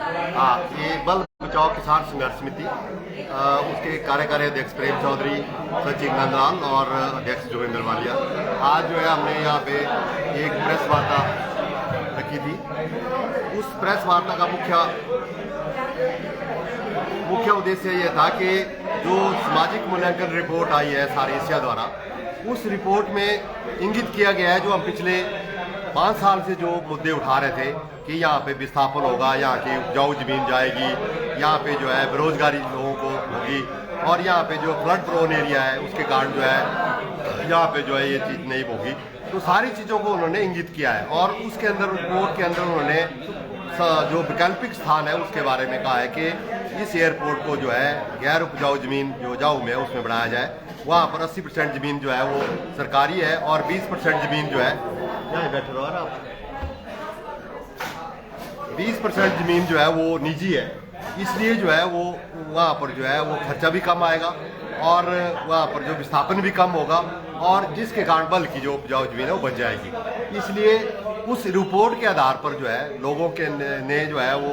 हाँ, ये बल बचाओ किसान संघर्ष समिति, उसके कार्यकारी अध्यक्ष प्रेम चौधरी, सचिव नंदलाल और अध्यक्ष जोगिंदर वालिया। आज जो है हमने यहाँ पे एक प्रेस वार्ता रखी थी। उस प्रेस वार्ता का मुख्य उद्देश्य ये था कि जो सामाजिक मूल्यांकन रिपोर्ट आई है सारे एशिया द्वारा, उस रिपोर्ट में इंगित किया गया है जो हम पिछले 5 साल से जो मुद्दे उठा रहे थे कि यहाँ पे विस्थापन होगा, यहाँ की उपजाऊ जमीन जाएगी, यहाँ पे जो है बेरोजगारी लोगों को होगी, और यहाँ पे जो फ्लड प्रोन एरिया है उसके कारण जो है यहाँ पे जो है ये चीज़ नहीं होगी। तो सारी चीज़ों को उन्होंने इंगित किया है और उसके अंदर रिपोर्ट के अंदर उन्होंने जो वैकल्पिक स्थान है उसके बारे में कहा है कि इस एयरपोर्ट को जो है गैर उपजाऊ जमीन जो उपजाऊ में उसमें बढ़ाया जाए। वहाँ पर 80% जमीन जो है वो सरकारी है और 20% जमीन जो है, यहाँ बैठे रहो आप, 20% जमीन जो है वो निजी है। इसलिए जो है वो वहाँ पर जो है वो खर्चा भी कम आएगा और वहाँ पर जो विस्थापन भी कम होगा और जिसके कारण बल की जो उपजाऊ जमीन है वो बच जाएगी। इसलिए उस रिपोर्ट के आधार पर जो है लोगों के ने जो है वो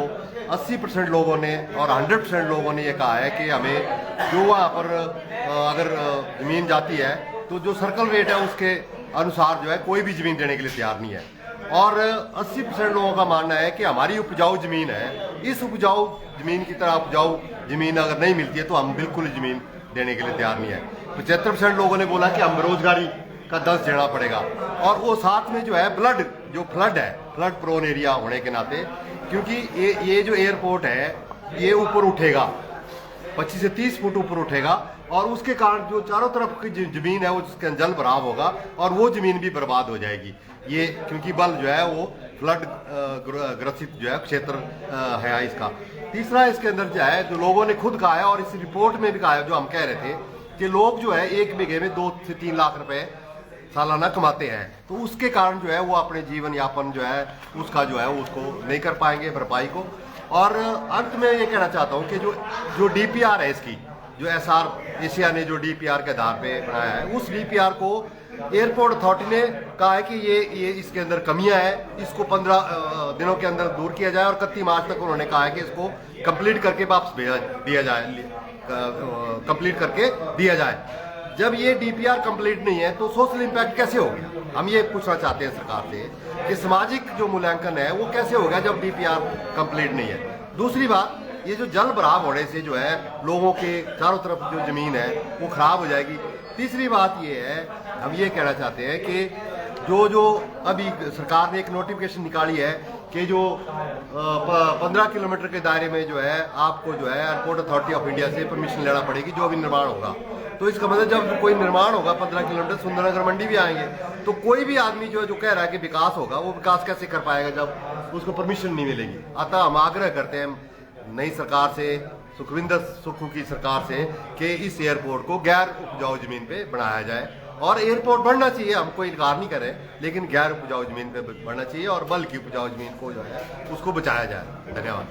80% लोगों ने और 100% लोगों ने ये कहा है कि हमें जो वहाँ पर अगर ज़मीन जाती है तो जो सर्कल रेट है उसके अनुसार जो है कोई भी ज़मीन देने के लिए तैयार नहीं है। और 80% लोगों का मानना है कि हमारी उपजाऊ ज़मीन है, इस उपजाऊ ज़मीन की तरह उपजाऊ ज़मीन अगर नहीं मिलती है तो हम बिल्कुल ज़मीन देने के लिए तैयार नहीं है। 75% लोगों ने बोला कि हम बेरोजगारी का दंश झेलना पड़ेगा। और वो साथ में जो है फ्लड है, फ्लड प्रोन एरिया होने के नाते, क्योंकि ये जो एयरपोर्ट है ये ऊपर उठेगा, 25 से 30 फुट ऊपर उठेगा और उसके कारण जो चारों तरफ की जमीन है वो उसके जल भराव होगा और वो जमीन भी बर्बाद हो जाएगी। ये क्योंकि बल जो है वो फ्लड ग्रसित जो है क्षेत्र है इसका। तीसरा इसके अंदर जो है जो लोगों ने खुद कहा है और इस रिपोर्ट में भी कहा है, जो हम कह रहे थे कि लोग जो है 1 बीघे में 2 से 3 लाख रुपए सालाना कमाते हैं, तो उसके कारण जो है वो अपने जीवन यापन जो है उसका जो है उसको नहीं कर पाएंगे भरपाई को। और अंत में ये कहना चाहता हूँ कि जो डीपीआर है इसकी, जो एसआर एशिया ने जो डीपीआर के आधार पे बनाया है, उस डीपीआर को एयरपोर्ट अथॉरिटी ने कहा है कि ये इसके अंदर कमियां हैं, इसको 15 दिनों के अंदर दूर किया जाए और 31 मार्च तक उन्होंने कहा है कि इसको कंप्लीट करके वापस दिया जाए, कंप्लीट करके दिया जाए। जब ये डीपीआर कंप्लीट नहीं है तो सोशल इंपैक्ट कैसे होगा? हम ये पूछना चाहते हैं सरकार से कि सामाजिक जो मूल्यांकन है वो कैसे होगा जब डीपीआर कंप्लीट नहीं है। दूसरी बात, ये जो जल भराव होने से जो है लोगों के चारों तरफ जो जमीन है वो खराब हो जाएगी। तीसरी बात ये है, हम ये कहना चाहते हैं कि जो अभी सरकार ने एक नोटिफिकेशन निकाली है कि जो 15 किलोमीटर के दायरे में जो है आपको जो है एयरपोर्ट अथॉरिटी ऑफ इंडिया से परमिशन लेना पड़ेगी जो भी निर्माण होगा। तो इसका मतलब जब कोई निर्माण होगा 15 किलोमीटर, सुंदरनगर मंडी भी आएंगे, तो कोई भी आदमी जो कह रहा है कि विकास होगा, वो विकास कैसे कर पाएगा जब उसको परमिशन नहीं मिलेगी। अतः हम आग्रह करते हैं नई सरकार से, सुखविंदर सुक्खू की सरकार से, कि इस एयरपोर्ट को गैर उपजाऊ जमीन पे बनाया जाए। और एयरपोर्ट बढ़ना चाहिए, हम कोई इनकार नहीं करें, लेकिन गैर उपजाऊ जमीन पे बढ़ना चाहिए और बल की उपजाऊ जमीन को जो है उसको बचाया जाए। धन्यवाद।